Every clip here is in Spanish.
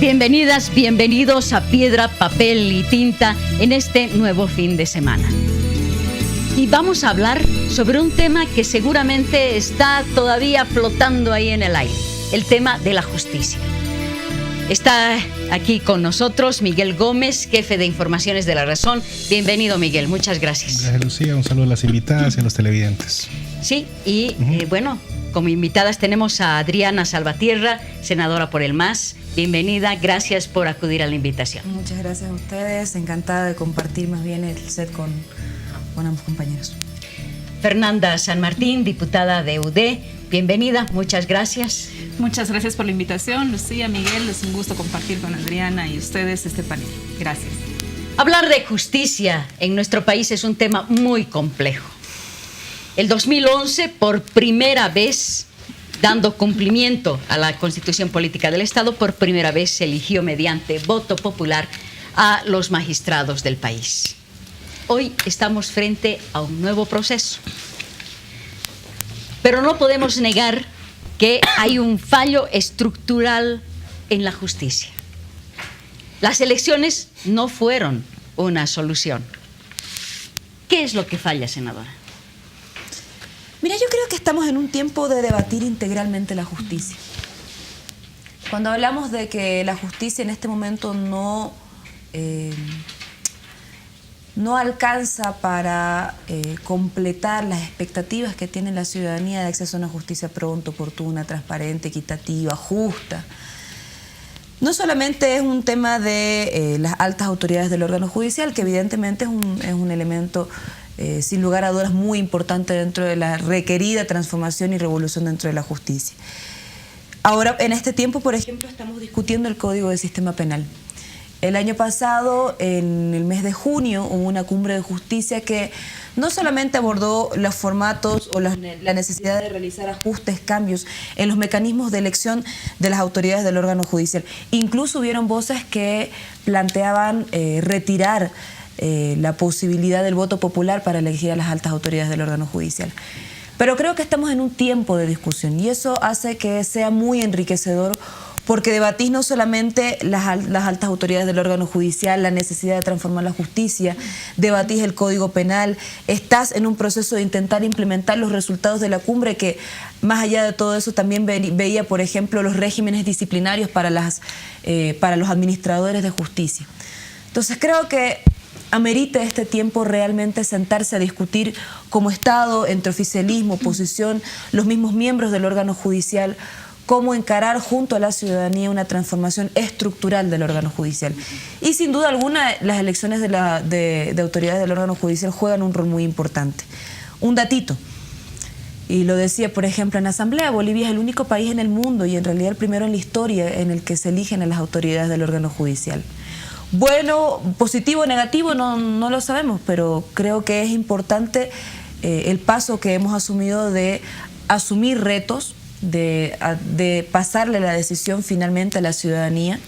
Bienvenidas, bienvenidos a Piedra, Papel y Tinta en este nuevo fin de semana. Y vamos a hablar sobre un tema que seguramente está todavía flotando ahí en el aire, el tema de la justicia. Está aquí con nosotros Miguel Gómez, jefe de Informaciones de La Razón. Bienvenido, Miguel, muchas gracias. Gracias, Lucía, un saludo a las invitadas y a los televidentes. Sí, y bueno, como invitadas tenemos a Adriana Salvatierra, senadora por el MAS. Bienvenida, gracias por acudir a la invitación. Muchas gracias a ustedes, encantada de compartir más bien el set con ambos compañeros. Fernanda San Martín, diputada de UD, bienvenida, muchas gracias. Muchas gracias por la invitación, Lucía, Miguel, es un gusto compartir con Adriana y ustedes este panel. Gracias. Hablar de justicia en nuestro país es un tema muy complejo. El 2011, por primera vez, dando cumplimiento a la Constitución Política del Estado, por primera vez se eligió mediante voto popular a los magistrados del país. Hoy estamos frente a un nuevo proceso. Pero no podemos negar que hay un fallo estructural en la justicia. Las elecciones no fueron una solución. ¿Qué es lo que falla, senadora? Mira, yo creo que estamos en un tiempo de debatir integralmente la justicia. Cuando hablamos de que la justicia en este momento no alcanza para completar las expectativas que tiene la ciudadanía de acceso a una justicia pronta, oportuna, transparente, equitativa, justa. No solamente es un tema de las altas autoridades del órgano judicial, que evidentemente es un elemento sin lugar a dudas muy importante dentro de la requerida transformación y revolución dentro de la justicia. Ahora, en este tiempo, por ejemplo, estamos discutiendo el Código del Sistema Penal. El año pasado, en el mes de junio, hubo una cumbre de justicia que no solamente abordó los formatos o la necesidad de realizar ajustes, cambios en los mecanismos de elección de las autoridades del órgano judicial. Incluso hubieron voces que planteaban retirar la posibilidad del voto popular para elegir a las altas autoridades del órgano judicial. Pero creo que estamos en un tiempo de discusión y eso hace que sea muy enriquecedor, porque debatís no solamente las altas autoridades del órgano judicial, la necesidad de transformar la justicia, debatís el Código Penal, estás en un proceso de intentar implementar los resultados de la cumbre, que más allá de todo eso también veía, por ejemplo, los regímenes disciplinarios para los administradores de justicia. Entonces creo que amerita este tiempo realmente sentarse a discutir como Estado, entre oficialismo, oposición, los mismos miembros del órgano judicial, cómo encarar junto a la ciudadanía una transformación estructural del órgano judicial. Y sin duda alguna las elecciones de autoridades del órgano judicial juegan un rol muy importante. Un datito, y lo decía por ejemplo en la Asamblea, Bolivia es el único país en el mundo y en realidad el primero en la historia en el que se eligen a las autoridades del órgano judicial. Bueno, positivo o negativo, no lo sabemos, pero creo que es importante el paso que hemos asumido de asumir retos, de pasarle la decisión finalmente a la ciudadanía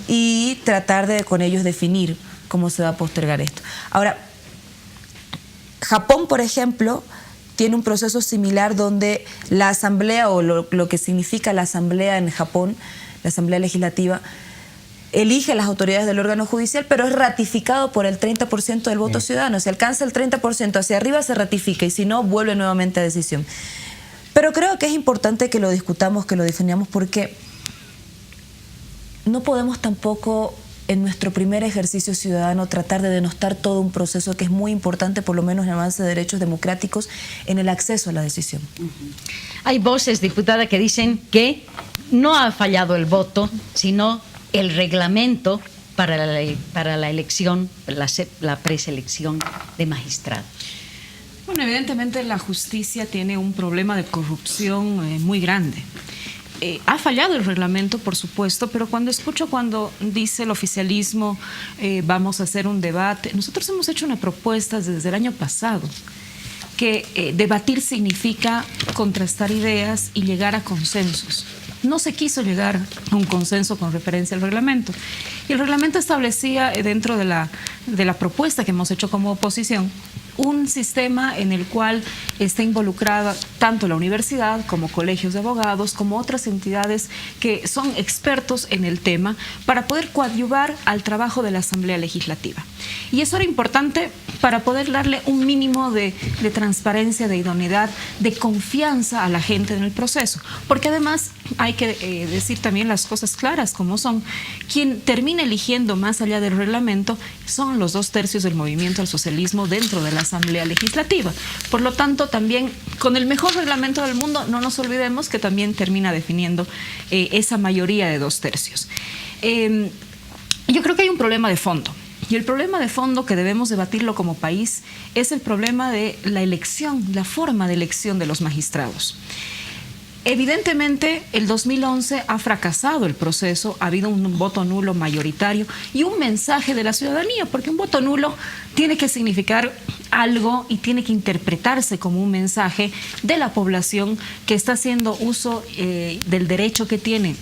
y tratar de con ellos definir cómo se va a postergar esto. Ahora, Japón, por ejemplo, tiene un proceso similar donde la asamblea, o lo que significa la asamblea en Japón, la asamblea legislativa, elige a las autoridades del órgano judicial, pero es ratificado por el 30% del voto ciudadano. Si alcanza el 30% hacia arriba, se ratifica, y si no, vuelve nuevamente a decisión. Pero creo que es importante que lo discutamos, que lo definamos, porque no podemos tampoco en nuestro primer ejercicio ciudadano tratar de denostar todo un proceso que es muy importante, por lo menos en el avance de derechos democráticos, en el acceso a la decisión. Hay voces, diputada, que dicen que no ha fallado el voto, sino el reglamento para la elección, la preselección de magistrados. Bueno, evidentemente la justicia tiene un problema de corrupción muy grande. Ha fallado el reglamento, por supuesto, pero cuando dice el oficialismo vamos a hacer un debate, nosotros hemos hecho una propuesta desde el año pasado, que debatir significa contrastar ideas y llegar a consensos. No se quiso llegar a un consenso con referencia al reglamento. Y el reglamento establecía, dentro de la propuesta que hemos hecho como oposición, un sistema en el cual está involucrada tanto la universidad como colegios de abogados, como otras entidades que son expertos en el tema para poder coadyuvar al trabajo de la Asamblea Legislativa. Y eso era importante para poder darle un mínimo de transparencia, de idoneidad, de confianza a la gente en el proceso. Porque además hay que decir también las cosas claras como son. Quien termina eligiendo más allá del reglamento son los 2/3 del movimiento al socialismo dentro de la Asamblea Legislativa. Por lo tanto, también con el mejor reglamento del mundo, no nos olvidemos que también termina definiendo esa mayoría de 2/3. Yo creo que hay un problema de fondo. Y el problema de fondo que debemos debatirlo como país es el problema de la elección, la forma de elección de los magistrados. Evidentemente, el 2011 ha fracasado el proceso, ha habido un voto nulo mayoritario y un mensaje de la ciudadanía, porque un voto nulo tiene que significar algo y tiene que interpretarse como un mensaje de la población que está haciendo uso del derecho que tiene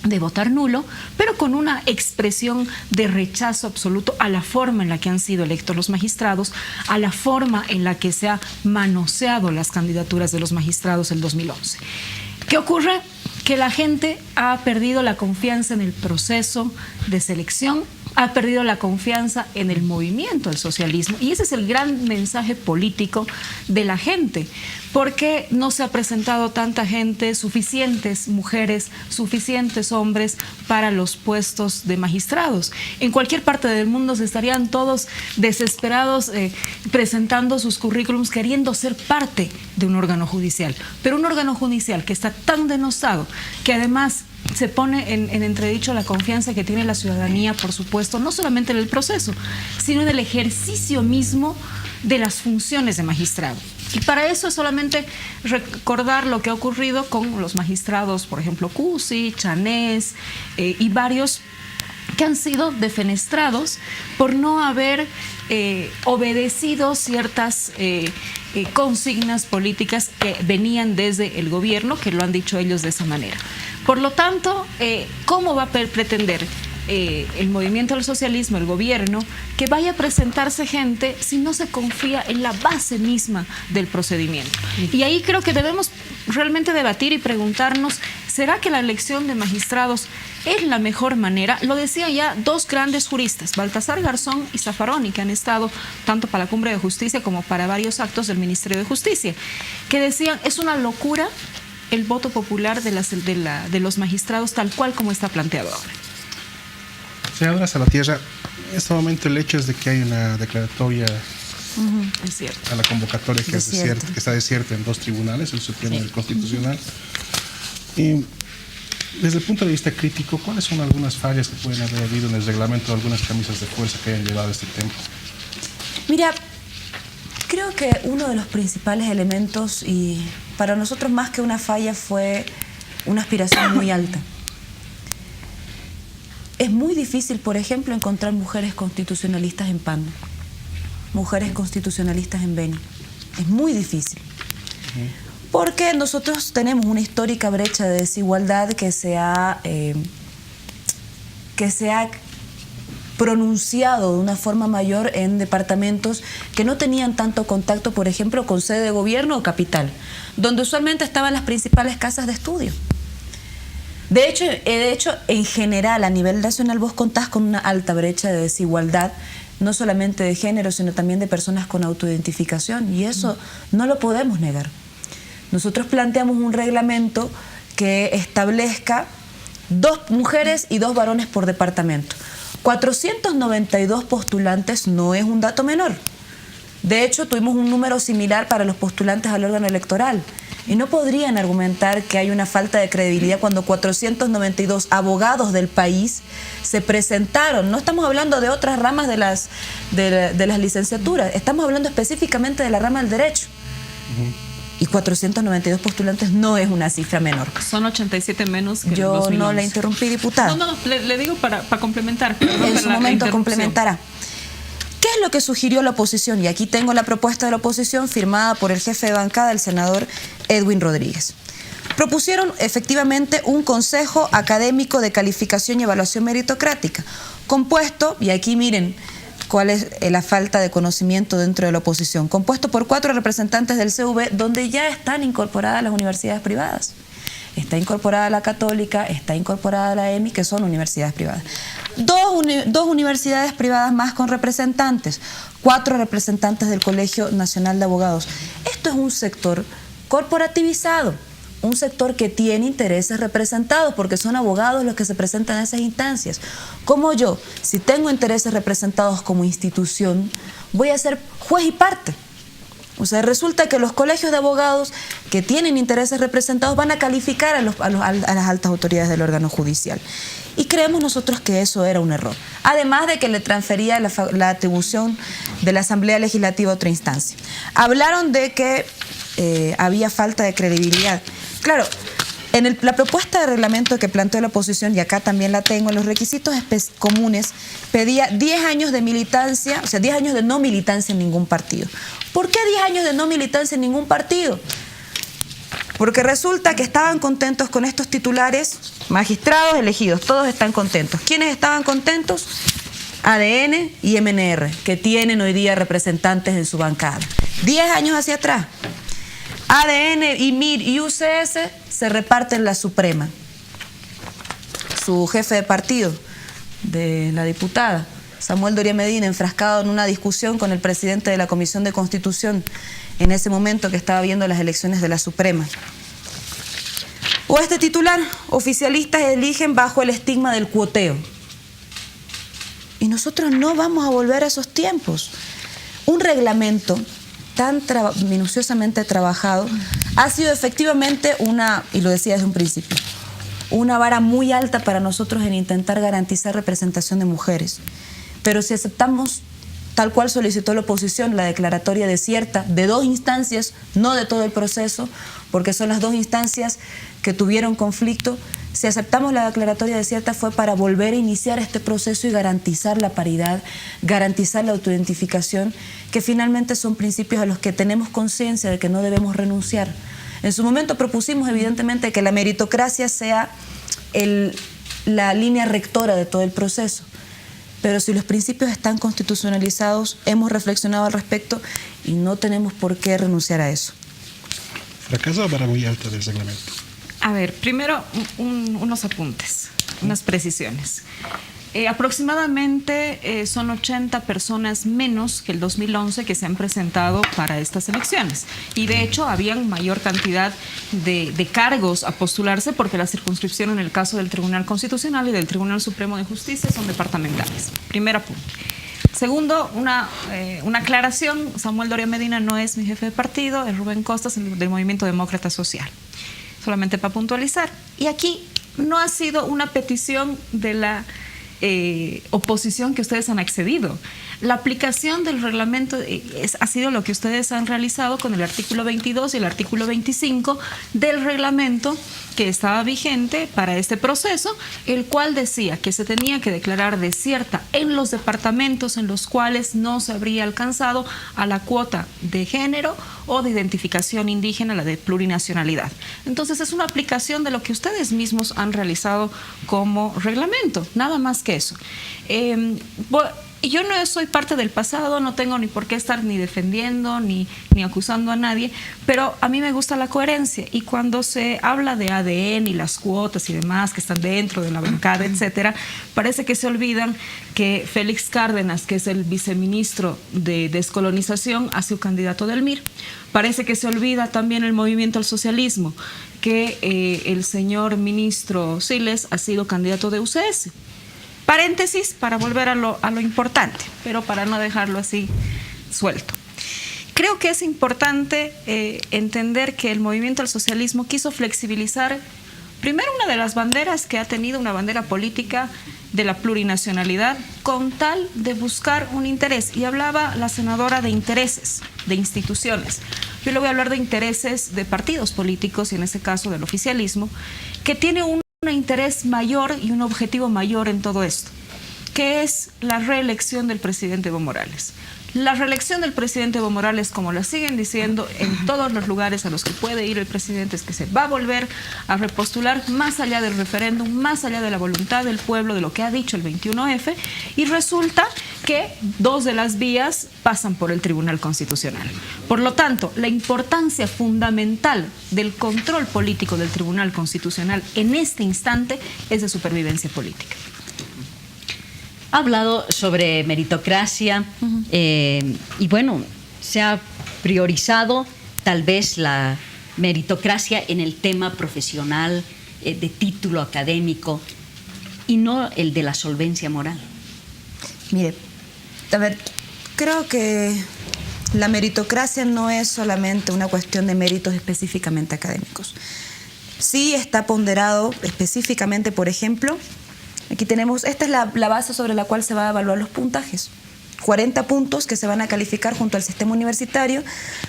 de votar nulo, pero con una expresión de rechazo absoluto a la forma en la que han sido electos los magistrados, a la forma en la que se ha manoseado las candidaturas de los magistrados el 2011. ¿Qué ocurre? Que la gente ha perdido la confianza en el proceso de selección, ha perdido la confianza en el movimiento del socialismo, y ese es el gran mensaje político de la gente. ¿Por qué no se ha presentado tanta gente, suficientes mujeres, suficientes hombres para los puestos de magistrados? En cualquier parte del mundo se estarían todos desesperados presentando sus currículums, queriendo ser parte de un órgano judicial. Pero un órgano judicial que está tan denostado, que además se pone en entredicho la confianza que tiene la ciudadanía, por supuesto, no solamente en el proceso, sino en el ejercicio mismo de las funciones de magistrado. Y para eso es solamente recordar lo que ha ocurrido con los magistrados, por ejemplo, Cusi, Chanés y varios que han sido defenestrados por no haber obedecido ciertas consignas políticas que venían desde el gobierno, que lo han dicho ellos de esa manera. Por lo tanto, ¿cómo va a pretender el movimiento del socialismo, el gobierno, que vaya a presentarse gente si no se confía en la base misma del procedimiento? Y ahí creo que debemos realmente debatir y preguntarnos, ¿será que la elección de magistrados es la mejor manera? Lo decían ya dos grandes juristas, Baltasar Garzón y Zaffaroni, que han estado tanto para la Cumbre de Justicia como para varios actos del Ministerio de Justicia, que decían, es una locura el voto popular de los magistrados tal cual como está planteado ahora. Senadora Salvatierra, en este momento el hecho es de que hay una declaratoria es cierto, a la convocatoria que está desierta en 2 tribunales, el Supremo y el Constitucional. Y desde el punto de vista crítico, ¿cuáles son algunas fallas que pueden haber habido en el reglamento de algunas camisas de fuerza que hayan llevado este tema? Mira, creo que uno de los principales elementos, y para nosotros más que una falla, fue una aspiración muy alta. Es muy difícil, por ejemplo, encontrar mujeres constitucionalistas en Pando, mujeres constitucionalistas en Beni. Es muy difícil. Porque nosotros tenemos una histórica brecha de desigualdad que se ha pronunciado de una forma mayor en departamentos que no tenían tanto contacto, por ejemplo, con sede de gobierno o capital, donde usualmente estaban las principales casas de estudio. De hecho, en general, a nivel nacional, vos contás con una alta brecha de desigualdad, no solamente de género, sino también de personas con autoidentificación, y eso no lo podemos negar. Nosotros planteamos un reglamento que establezca 2 mujeres y 2 varones por departamento. 492 postulantes no es un dato menor. De hecho, tuvimos un número similar para los postulantes al órgano electoral. Y no podrían argumentar que hay una falta de credibilidad cuando 492 abogados del país se presentaron. No estamos hablando de otras ramas de las licenciaturas, estamos hablando específicamente de la rama del derecho. Y 492 postulantes no es una cifra menor. Son 87 menos que Yo 2011. no le interrumpí, diputada. No, le digo para complementar. En su momento complementará. ¿Qué es lo que sugirió la oposición? Y aquí tengo la propuesta de la oposición firmada por el jefe de bancada, el senador Edwin Rodríguez. Propusieron efectivamente un consejo académico de calificación y evaluación meritocrática, compuesto, y aquí miren, cuál es la falta de conocimiento dentro de la oposición, compuesto por 4 representantes del CV, donde ya están incorporadas las universidades privadas. Está incorporada la Católica, está incorporada la EMI, que son universidades privadas. Dos universidades privadas más con representantes, 4 representantes del Colegio Nacional de Abogados. Esto es un sector corporativizado, un sector que tiene intereses representados, porque son abogados los que se presentan a esas instancias. Como yo, si tengo intereses representados como institución, voy a ser juez y parte. O sea, resulta que los colegios de abogados que tienen intereses representados van a calificar a las altas autoridades del órgano judicial. Y creemos nosotros que eso era un error. Además de que le transfería la atribución de la Asamblea Legislativa a otra instancia. Hablaron de que había falta de credibilidad. Claro, en la propuesta de reglamento que planteó la oposición, y acá también la tengo, en los requisitos comunes, pedía 10 años de militancia, o sea, 10 años de no militancia en ningún partido. ¿Por qué 10 años de no militancia en ningún partido? Porque resulta que estaban contentos con estos titulares, magistrados elegidos, todos están contentos. ¿Quiénes estaban contentos? ADN y MNR, que tienen hoy día representantes en su bancada. 10 años hacia atrás. ADN y MIR y UCS se reparten la Suprema. Su jefe de partido, de la diputada, Samuel Doria Medina, enfrascado en una discusión con el presidente de la Comisión de Constitución en ese momento que estaba viendo las elecciones de la Suprema. O este titular, oficialistas eligen bajo el estigma del cuoteo. Y nosotros no vamos a volver a esos tiempos. Un reglamento tan minuciosamente trabajado ha sido efectivamente y lo decía desde un principio, una vara muy alta para nosotros en intentar garantizar representación de mujeres. Pero si aceptamos, tal cual solicitó la oposición, la declaratoria desierta de 2 instancias, no de todo el proceso, porque son las 2 instancias que tuvieron conflicto, si aceptamos la declaratoria desierta fue para volver a iniciar este proceso y garantizar la paridad, garantizar la autoidentificación, que finalmente son principios a los que tenemos conciencia de que no debemos renunciar. En su momento propusimos evidentemente que la meritocracia sea la línea rectora de todo el proceso. Pero si los principios están constitucionalizados, hemos reflexionado al respecto y no tenemos por qué renunciar a eso. ¿Fracaso o vara muy alta del reglamento? A ver, primero unos apuntes, unas precisiones. Aproximadamente son 80 personas menos que el 2011 que se han presentado para estas elecciones. Y de hecho habían mayor cantidad de cargos a postularse porque la circunscripción en el caso del Tribunal Constitucional y del Tribunal Supremo de Justicia son departamentales. Primer apunte. Segundo, una aclaración, Samuel Doria Medina no es mi jefe de partido, es Rubén Costas del Movimiento Demócrata Social. Solamente para puntualizar. Y aquí no ha sido una petición de la oposición que ustedes han accedido. La aplicación del reglamento ha sido lo que ustedes han realizado con el artículo 22 y el artículo 25 del reglamento que estaba vigente para este proceso, el cual decía que se tenía que declarar desierta en los departamentos en los cuales no se habría alcanzado a la cuota de género o de identificación indígena, la de plurinacionalidad. Entonces es una aplicación de lo que ustedes mismos han realizado como reglamento, nada más que eso. Yo no soy parte del pasado, no tengo ni por qué estar ni defendiendo ni acusando a nadie, pero a mí me gusta la coherencia, y cuando se habla de ADN y las cuotas y demás que están dentro de la bancada, etcétera, parece que se olvidan que Félix Cárdenas, que es el viceministro de Descolonización, ha sido candidato del MIR. Parece que se olvida también el movimiento al socialismo, que el señor ministro Siles ha sido candidato de UCS. Paréntesis para volver a lo importante, pero para no dejarlo así suelto. Creo que es importante entender que el movimiento al socialismo quiso flexibilizar primero una de las banderas que ha tenido, una bandera política de la plurinacionalidad, con tal de buscar un interés. Y hablaba la senadora de intereses, de instituciones. Yo le voy a hablar de intereses de partidos políticos, y en este caso del oficialismo, que tiene un interés mayor y un objetivo mayor en todo esto, que es la reelección del presidente Evo Morales. La reelección del presidente Evo Morales, como lo siguen diciendo en todos los lugares a los que puede ir el presidente, es que se va a volver a repostular más allá del referéndum, más allá de la voluntad del pueblo, de lo que ha dicho el 21F, y resulta que 2 de las vías pasan por el Tribunal Constitucional. Por lo tanto, la importancia fundamental del control político del Tribunal Constitucional en este instante es de supervivencia política. Ha hablado sobre meritocracia y bueno, se ha priorizado tal vez la meritocracia en el tema profesional, de título académico, y no el de la solvencia moral. Mire, a ver, creo que la meritocracia no es solamente una cuestión de méritos específicamente académicos. Sí está ponderado específicamente, por ejemplo, aquí tenemos, esta es la base sobre la cual se va a evaluar los puntajes. 40 puntos que se van a calificar junto al sistema universitario,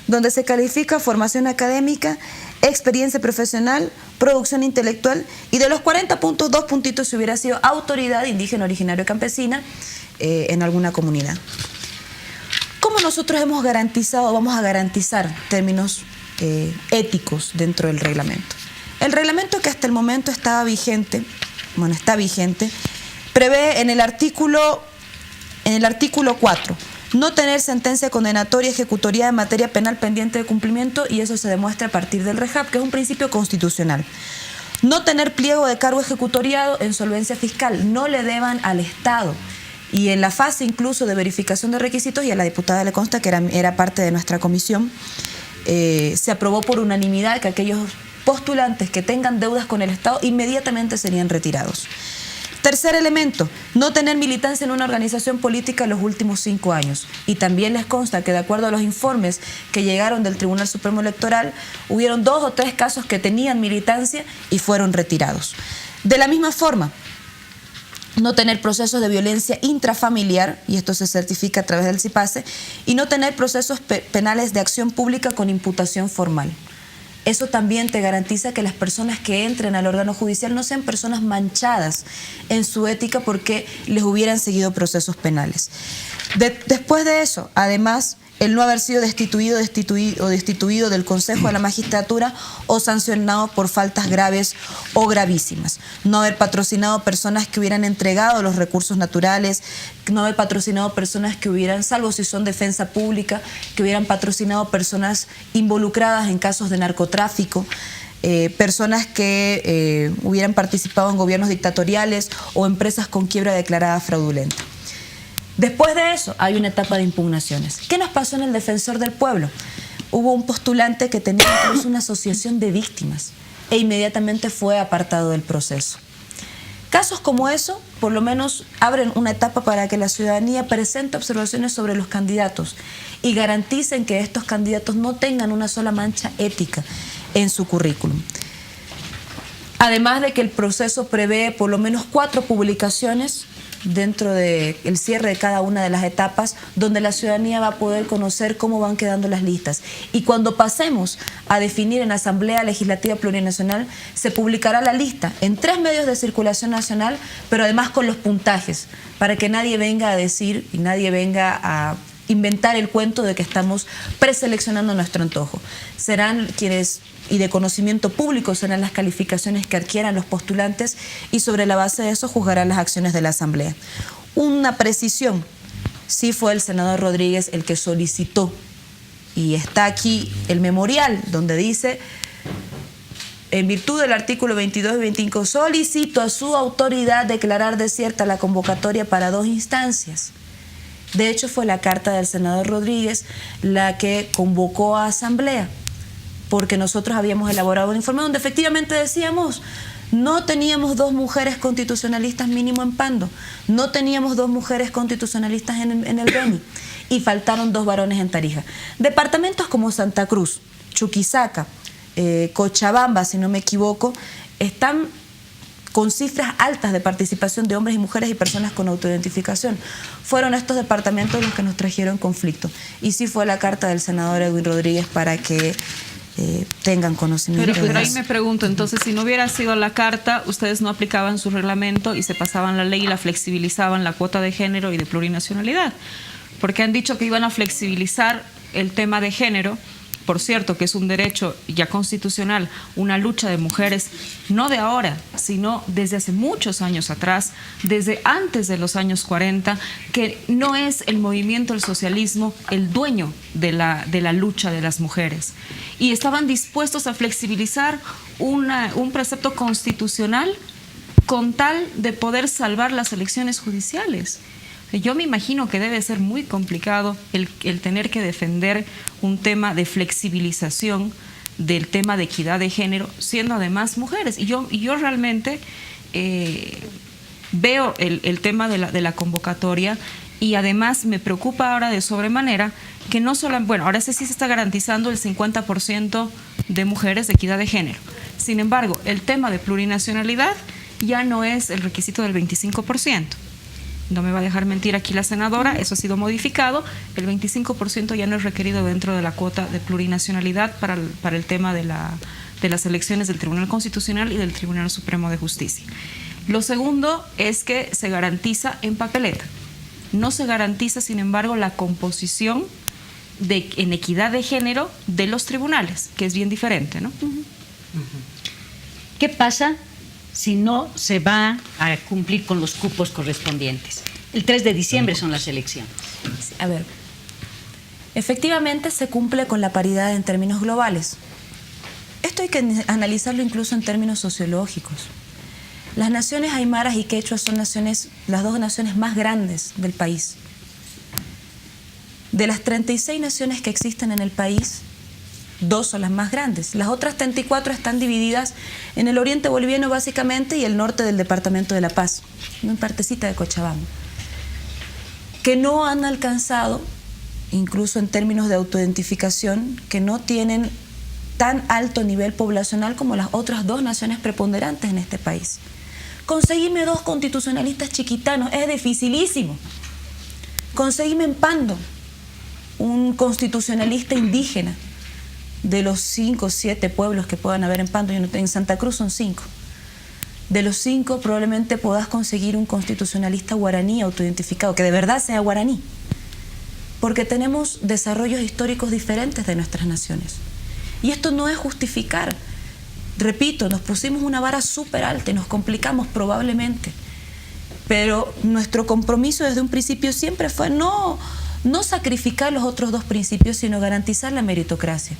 donde se califica formación académica, experiencia profesional, producción intelectual, y de los 40 puntos, 2 puntitos si hubiera sido autoridad indígena, originaria o campesina en alguna comunidad. ¿Cómo nosotros hemos garantizado, vamos a garantizar términos éticos dentro del reglamento? El reglamento que hasta el momento estaba vigente, bueno, está vigente, prevé en el artículo 4, no tener sentencia condenatoria ejecutoria en materia penal pendiente de cumplimiento, y eso se demuestra a partir del REJAP, que es un principio constitucional. No tener pliego de cargo ejecutoriado en solvencia fiscal, no le deban al Estado. Y en la fase incluso de verificación de requisitos, y a la diputada le consta que era parte de nuestra comisión, se aprobó por unanimidad que aquellos postulantes que tengan deudas con el Estado inmediatamente serían retirados. Tercer elemento, no tener militancia en una organización política en los últimos 5 años. Y también les consta que de acuerdo a los informes que llegaron del Tribunal Supremo Electoral, hubieron 2 o 3 casos que tenían militancia y fueron retirados. De la misma forma, no tener procesos de violencia intrafamiliar, y esto se certifica a través del CIPACE, y no tener procesos penales de acción pública con imputación formal. Eso también te garantiza que las personas que entren al órgano judicial no sean personas manchadas en su ética porque les hubieran seguido procesos penales. Después de eso, además, el no haber sido destituido del Consejo de la Magistratura o sancionado por faltas graves o gravísimas. No haber patrocinado personas que hubieran entregado los recursos naturales, no haber patrocinado personas que hubieran, salvo si son defensa pública, que hubieran patrocinado personas involucradas en casos de narcotráfico, personas que hubieran participado en gobiernos dictatoriales o empresas con quiebra declarada fraudulenta. Después de eso, hay una etapa de impugnaciones. ¿Qué nos pasó en el Defensor del Pueblo? Hubo un postulante que tenía incluso una asociación de víctimas e inmediatamente fue apartado del proceso. Casos como eso, por lo menos, abren una etapa para que la ciudadanía presente observaciones sobre los candidatos y garanticen que estos candidatos no tengan una sola mancha ética en su currículum. Además de que el proceso prevé por lo menos 4 publicaciones dentro del cierre de cada una de las etapas, donde la ciudadanía va a poder conocer cómo van quedando las listas. Y cuando pasemos a definir en la Asamblea Legislativa Plurinacional, se publicará la lista en 3 medios de circulación nacional, pero además con los puntajes, para que nadie venga a decir y nadie venga a inventar el cuento de que estamos preseleccionando a nuestro antojo. Serán quienes, y de conocimiento público, serán las calificaciones que adquieran los postulantes, y sobre la base de eso juzgarán las acciones de la Asamblea. Una precisión, sí fue el senador Rodríguez el que solicitó, y está aquí el memorial donde dice: en virtud del artículo 22 y 25, solicito a su autoridad declarar desierta la convocatoria para 2 instancias. De hecho, fue la carta del senador Rodríguez la que convocó a asamblea, porque nosotros habíamos elaborado un informe donde efectivamente decíamos: no teníamos 2 mujeres constitucionalistas mínimo en Pando, no teníamos 2 mujeres constitucionalistas en el Beni, y faltaron 2 varones en Tarija. Departamentos como Santa Cruz, Chuquisaca, Cochabamba, si no me equivoco, están con cifras altas de participación de hombres y mujeres y personas con autoidentificación. Fueron estos departamentos los que nos trajeron conflicto. Y sí fue la carta del senador Edwin Rodríguez para que tengan conocimiento. Pero ahí me pregunto, entonces, si no hubiera sido la carta, ustedes no aplicaban su reglamento y se pasaban la ley y la flexibilizaban, la cuota de género y de plurinacionalidad. porque han dicho que iban a flexibilizar el tema de género. Por cierto, que es un derecho ya constitucional, una lucha de mujeres, no de ahora, sino desde hace muchos años atrás, desde antes de los años 40, que no es el movimiento del socialismo el dueño de la lucha de las mujeres. Y estaban dispuestos a flexibilizar un precepto constitucional con tal de poder salvar las elecciones judiciales. Yo me imagino que debe ser muy complicado el tener que defender un tema de flexibilización del tema de equidad de género, siendo además mujeres. Y yo realmente veo el tema de la convocatoria, y además me preocupa ahora de sobremanera que no solo, bueno, ahora sí se está garantizando el 50% de mujeres de equidad de género. Sin embargo, el tema de plurinacionalidad ya no es el requisito del 25%. No me va a dejar mentir aquí la senadora, eso ha sido modificado. El 25% ya no es requerido dentro de la cuota de plurinacionalidad para el tema de las elecciones del Tribunal Constitucional y del Tribunal Supremo de Justicia. Lo segundo es que se garantiza en papeleta. No se garantiza, sin embargo, la composición en equidad de género de los tribunales, que es bien diferente, ¿no? ¿Qué pasa si no se va a cumplir con los cupos correspondientes? El 3 de diciembre son las elecciones. A ver, efectivamente se cumple con la paridad en términos globales. Esto hay que analizarlo incluso en términos sociológicos. Las naciones aymaras y quechuas son las dos naciones más grandes del país. De las 36 naciones que existen en el país, 2 son las más grandes. Las otras 34 están divididas en el oriente boliviano básicamente y el norte del departamento de La Paz, una partecita de Cochabamba, que no han alcanzado, incluso en términos de autoidentificación, que no tienen tan alto nivel poblacional como las otras 2 naciones preponderantes en este país. Conseguirme 2 constitucionalistas chiquitanos es dificilísimo. Conseguirme en Pando un constitucionalista indígena de los 5 o 7 pueblos que puedan haber en Pando. En Santa Cruz son 5. De los 5 probablemente podás conseguir un constitucionalista guaraní autoidentificado, que de verdad sea guaraní, porque tenemos desarrollos históricos diferentes de nuestras naciones. Y esto no es justificar. Repito, nos pusimos una vara súper alta y nos complicamos probablemente, pero nuestro compromiso desde un principio siempre fue no sacrificar los otros 2 principios, sino garantizar la meritocracia.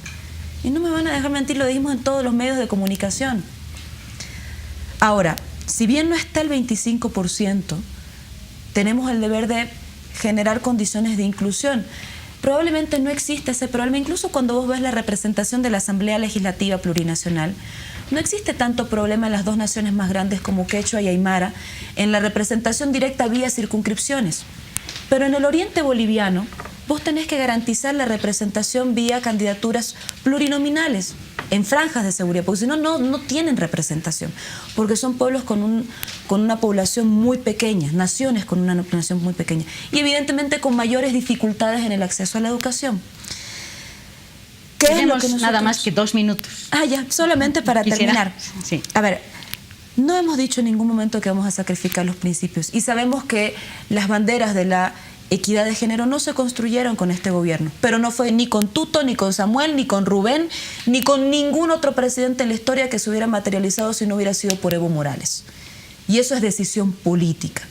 Y no me van a dejar mentir, lo dijimos en todos los medios de comunicación. Ahora, si bien no está el 25%, tenemos el deber de generar condiciones de inclusión. Probablemente no existe ese problema, incluso cuando vos ves la representación de la Asamblea Legislativa Plurinacional, no existe tanto problema en las 2 naciones más grandes como quechua y aymara en la representación directa vía circunscripciones. Pero en el oriente boliviano, vos tenés que garantizar la representación vía candidaturas plurinominales en franjas de seguridad, porque si no, no tienen representación, porque son pueblos con una población muy pequeña, naciones con una población muy pequeña, y evidentemente con mayores dificultades en el acceso a la educación. Tenemos nada más que 2 minutos. Ya, solamente para terminar. Sí. A ver, no hemos dicho en ningún momento que vamos a sacrificar los principios, y sabemos que las banderas de la equidad de género no se construyeron con este gobierno, pero no fue ni con Tuto, ni con Samuel, ni con Rubén, ni con ningún otro presidente en la historia que se hubiera materializado si no hubiera sido por Evo Morales. Y eso es decisión política.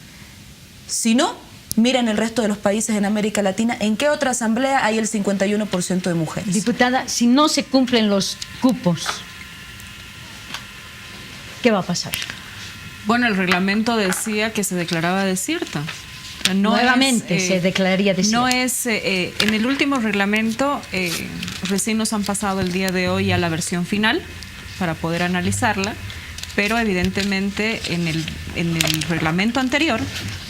Si no, miren el resto de los países en América Latina, ¿en qué otra asamblea hay el 51% de mujeres? Diputada, si no se cumplen los cupos, ¿qué va a pasar? Bueno, el reglamento decía que se declaraba desierta. Nuevamente se declararía desierta. No es, en el último reglamento, recién nos han pasado el día de hoy a la versión final para poder analizarla, pero evidentemente en el reglamento anterior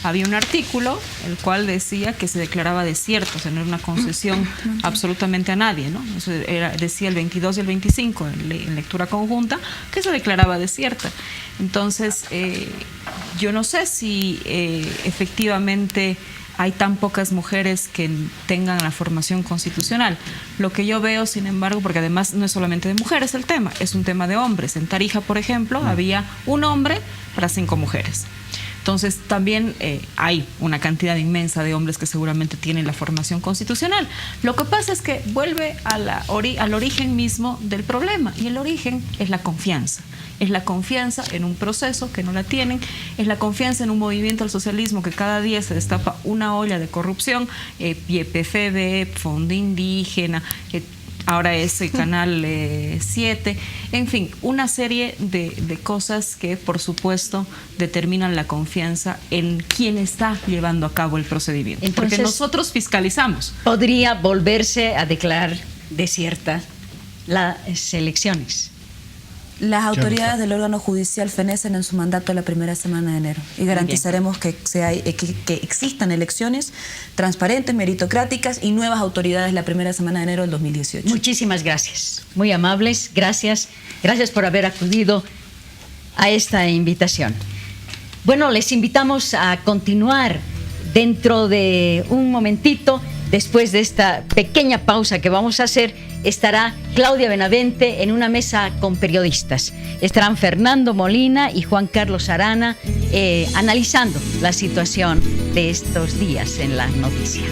había un artículo el cual decía que se declaraba desierto, o sea, no era una concesión absolutamente a nadie, ¿no? Eso decía el 22 y el 25 en lectura conjunta, que se declaraba desierta. Entonces, yo no sé si efectivamente hay tan pocas mujeres que tengan la formación constitucional. Lo que yo veo, sin embargo, porque además no es solamente de mujeres el tema, es un tema de hombres. En Tarija, por ejemplo, había un hombre para 5 mujeres. Entonces también hay una cantidad inmensa de hombres que seguramente tienen la formación constitucional. Lo que pasa es que vuelve al origen mismo del problema, y el origen es la confianza. Es la confianza en un proceso que no la tienen, es la confianza en un movimiento al socialismo que cada día se destapa una olla de corrupción, YPFB, Fondo Indígena, ahora es el Canal 7, en fin, una serie de cosas que por supuesto determinan la confianza en quien está llevando a cabo el procedimiento. Entonces, porque nosotros fiscalizamos. ¿Podría volverse a declarar desiertas las elecciones? Las autoridades del órgano judicial fenecen en su mandato la primera semana de enero y garantizaremos que existan elecciones transparentes, meritocráticas y nuevas autoridades la primera semana de enero del 2018. Muchísimas gracias, muy amables, gracias por haber acudido a esta invitación. Bueno, les invitamos a continuar dentro de un momentito. Después de esta pequeña pausa que vamos a hacer, estará Claudia Benavente en una mesa con periodistas. Estarán Fernando Molina y Juan Carlos Arana analizando la situación de estos días en la noticia.